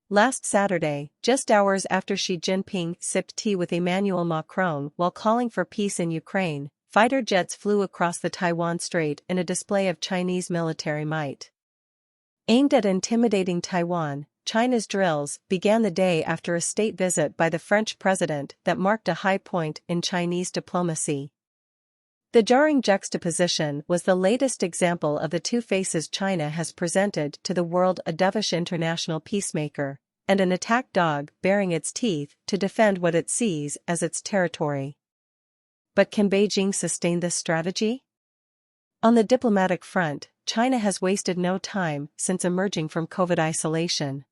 Last Saturday, just hours after Xi Jinping sipped tea with Emmanuel Macron while calling for peace in Ukraine, fighter jets flew across the Taiwan Strait in a display of Chinese military might. Aimed at intimidating Taiwan, China's drills began the day after a state visit by the French president that marked a high point in Chinese diplomacy. The jarring juxtaposition was the latest example of the two faces China has presented to the world: a dovish international peacemaker, and an attack dog baring its teeth to defend what it sees as its territory. But can Beijing sustain this strategy? On the diplomatic front, China has wasted no time since emerging from COVID isolation.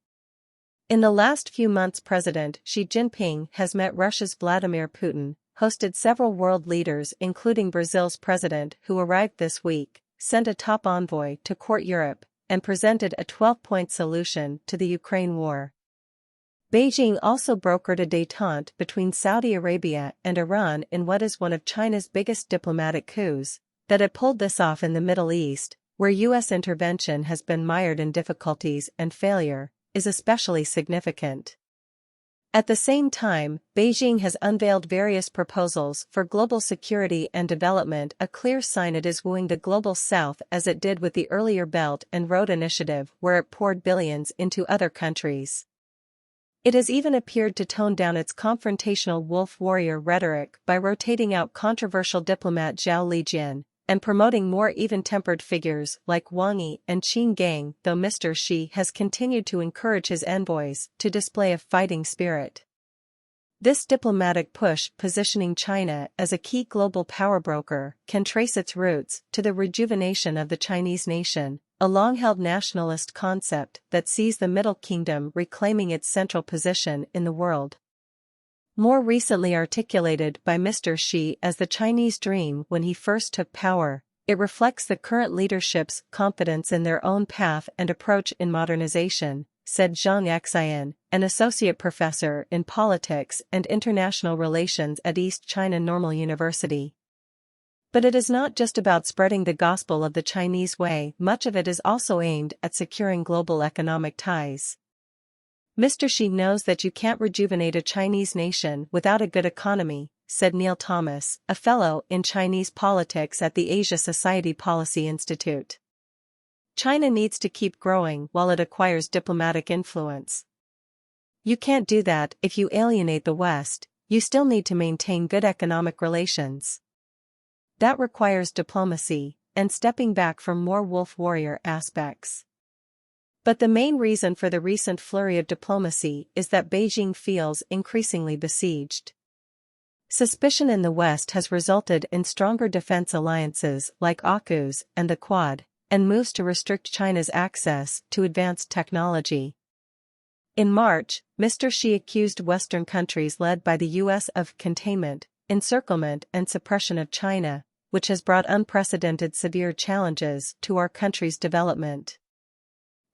In the last few months, President Xi Jinping has met Russia's Vladimir Putin, hosted several world leaders including Brazil's president who arrived this week, sent a top envoy to court Europe, and presented a 12-point solution to the Ukraine war. Beijing also brokered a détente between Saudi Arabia and Iran in what is one of China's biggest diplomatic coups. That it pulled this off in the Middle East, where U.S. intervention has been mired in difficulties and failure, is especially significant. At the same time, Beijing has unveiled various proposals for global security and development, a clear sign it is wooing the global south as it did with the earlier Belt and Road Initiative, where it poured billions into other countries. It has even appeared to tone down its confrontational wolf warrior rhetoric by rotating out controversial diplomat Zhao Lijian and promoting more even-tempered figures like Wang Yi and Qin Gang, though Mr. Xi has continued to encourage his envoys to display a fighting spirit. This diplomatic push, positioning China as a key global power broker, can trace its roots to the rejuvenation of the Chinese nation, a long-held nationalist concept that sees the Middle Kingdom reclaiming its central position in the world. More recently articulated by Mr. Xi as the Chinese dream when he first took power, it reflects the current leadership's confidence in their own path and approach in modernization, said Zhang Xian, an associate professor in politics and international relations at East China Normal University. But it is not just about spreading the gospel of the Chinese way, much of it is also aimed at securing global economic ties. Mr. Xi knows that you can't rejuvenate a Chinese nation without a good economy, said Neil Thomas, a fellow in Chinese politics at the Asia Society Policy Institute. China needs to keep growing while it acquires diplomatic influence. You can't do that if you alienate the West. You still need to maintain good economic relations. That requires diplomacy and stepping back from more wolf warrior aspects. But the main reason for the recent flurry of diplomacy is that Beijing feels increasingly besieged. Suspicion in the West has resulted in stronger defense alliances like AUKUS and the Quad, and moves to restrict China's access to advanced technology. In March, Mr. Xi accused Western countries led by the U.S. of containment, encirclement and suppression of China, which has brought unprecedented severe challenges to our country's development.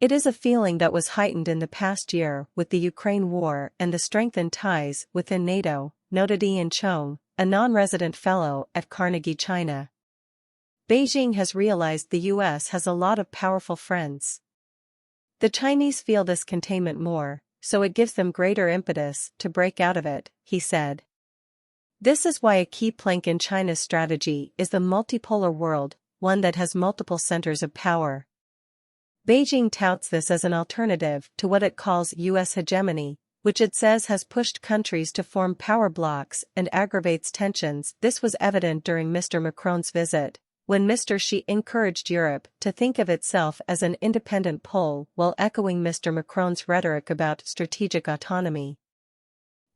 It is a feeling that was heightened in the past year with the Ukraine war and the strengthened ties within NATO, noted Ian Chung, a non-resident fellow at Carnegie China. Beijing has realized the U.S. has a lot of powerful friends. The Chinese feel this containment more, so it gives them greater impetus to break out of it, he said. This is why a key plank in China's strategy is the multipolar world, one that has multiple centers of power. Beijing touts this as an alternative to what it calls U.S. hegemony, which it says has pushed countries to form power blocs and aggravates tensions. This was evident during Mr. Macron's visit, when Mr. Xi encouraged Europe to think of itself as an independent pole while echoing Mr. Macron's rhetoric about strategic autonomy.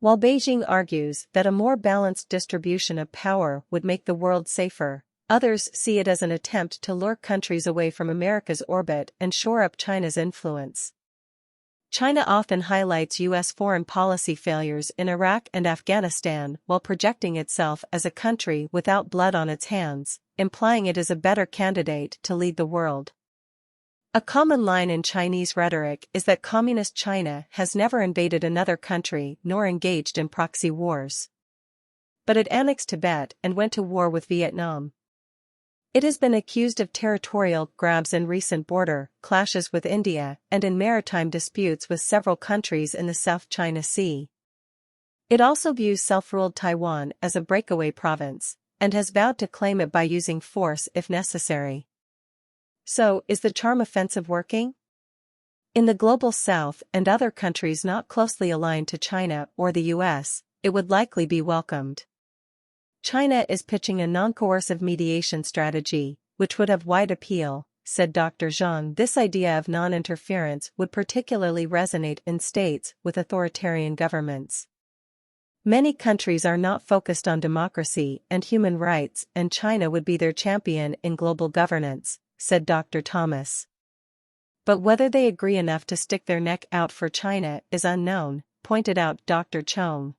While Beijing argues that a more balanced distribution of power would make the world safer, others see it as an attempt to lure countries away from America's orbit and shore up China's influence. China often highlights U.S. foreign policy failures in Iraq and Afghanistan while projecting itself as a country without blood on its hands, implying it is a better candidate to lead the world. A common line in Chinese rhetoric is that Communist China has never invaded another country nor engaged in proxy wars. But it annexed Tibet and went to war with Vietnam. It has been accused of territorial grabs in recent border clashes with India and in maritime disputes with several countries in the South China Sea. It also views self-ruled Taiwan as a breakaway province, and has vowed to claim it by using force if necessary. So, is the charm offensive working? In the global South and other countries not closely aligned to China or the US, it would likely be welcomed. China is pitching a non-coercive mediation strategy, which would have wide appeal, said Dr. Zhang. This idea of non-interference would particularly resonate in states with authoritarian governments. Many countries are not focused on democracy and human rights, and China would be their champion in global governance, said Dr. Thomas. But whether they agree enough to stick their neck out for China is unknown, pointed out Dr. Chong.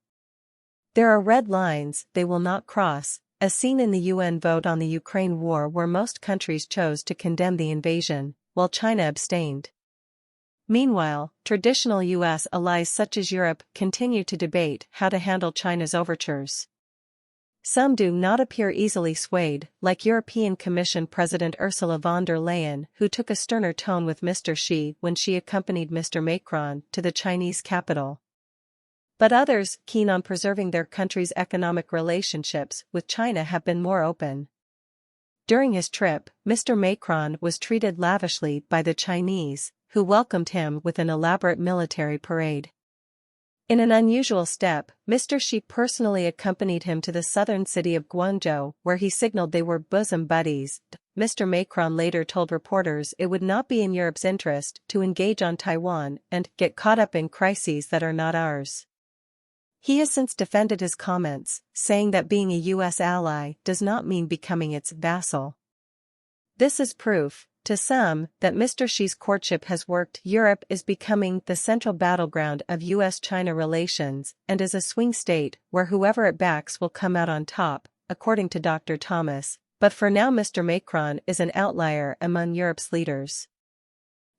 There are red lines they will not cross, as seen in the UN vote on the Ukraine war, where most countries chose to condemn the invasion, while China abstained. Meanwhile, traditional US allies such as Europe continue to debate how to handle China's overtures. Some do not appear easily swayed, like European Commission President Ursula von der Leyen, who took a sterner tone with Mr. Xi when she accompanied Mr. Macron to the Chinese capital. But others, keen on preserving their country's economic relationships with China, have been more open. During his trip, Mr. Macron was treated lavishly by the Chinese, who welcomed him with an elaborate military parade. In an unusual step, Mr. Xi personally accompanied him to the southern city of Guangzhou, where he signaled they were bosom buddies. Mr. Macron later told reporters it would not be in Europe's interest to engage on Taiwan and get caught up in crises that are not ours. He has since defended his comments, saying that being a US ally does not mean becoming its vassal. This is proof, to some, that Mr. Xi's courtship has worked. Europe is becoming the central battleground of US-China relations and is a swing state where whoever it backs will come out on top, according to Dr. Thomas, but for now Mr. Macron is an outlier among Europe's leaders.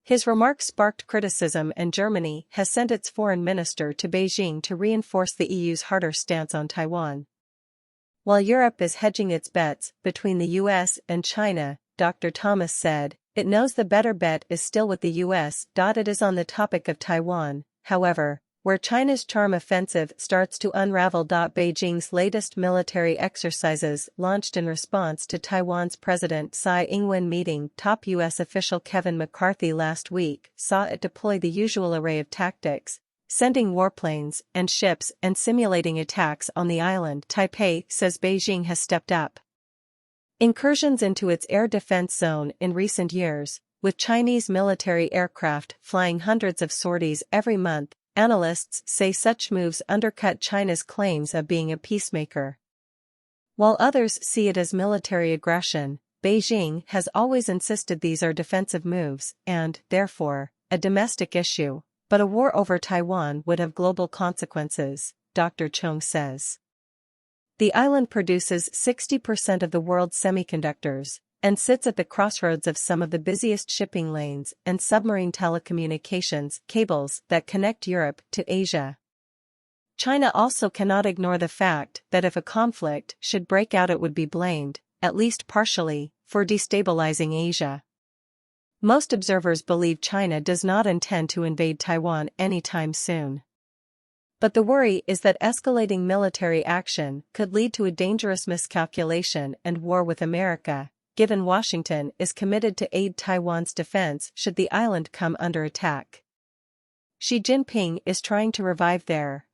His remarks sparked criticism, and Germany has sent its foreign minister to Beijing to reinforce the EU's harder stance on Taiwan. While Europe is hedging its bets between the US and China, Dr. Thomas said, it knows the better bet is still with the US. It is on the topic of Taiwan, however, where China's charm offensive starts to unravel. Beijing's latest military exercises, launched in response to Taiwan's President Tsai Ing-wen meeting top US official Kevin McCarthy last week, saw it deploy the usual array of tactics, sending warplanes and ships and simulating attacks on the island. Taipei says Beijing has stepped up incursions into its air defense zone in recent years, with Chinese military aircraft flying hundreds of sorties every month. Analysts say such moves undercut China's claims of being a peacemaker. While others see it as military aggression, Beijing has always insisted these are defensive moves and, therefore, a domestic issue, but a war over Taiwan would have global consequences, Dr. Chong says. The island produces 60% of the world's semiconductors, and sits at the crossroads of some of the busiest shipping lanes and submarine telecommunications cables that connect Europe to Asia. China also cannot ignore the fact that if a conflict should break out, it would be blamed, at least partially, for destabilizing Asia. Most observers believe China does not intend to invade Taiwan anytime soon. But the worry is that escalating military action could lead to a dangerous miscalculation and war with America, given Washington is committed to aid Taiwan's defense should the island come under attack. Xi Jinping is trying to revive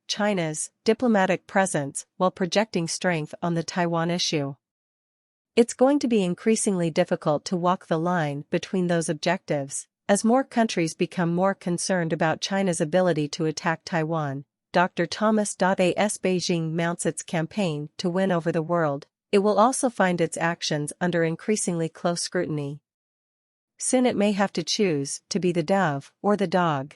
China's diplomatic presence while projecting strength on the Taiwan issue. It's going to be increasingly difficult to walk the line between those objectives, as more countries become more concerned about China's ability to attack Taiwan. Dr. Thomas. As Beijing mounts its campaign to win over the world, it will also find its actions under increasingly close scrutiny. Soon it may have to choose to be the dove or the dog.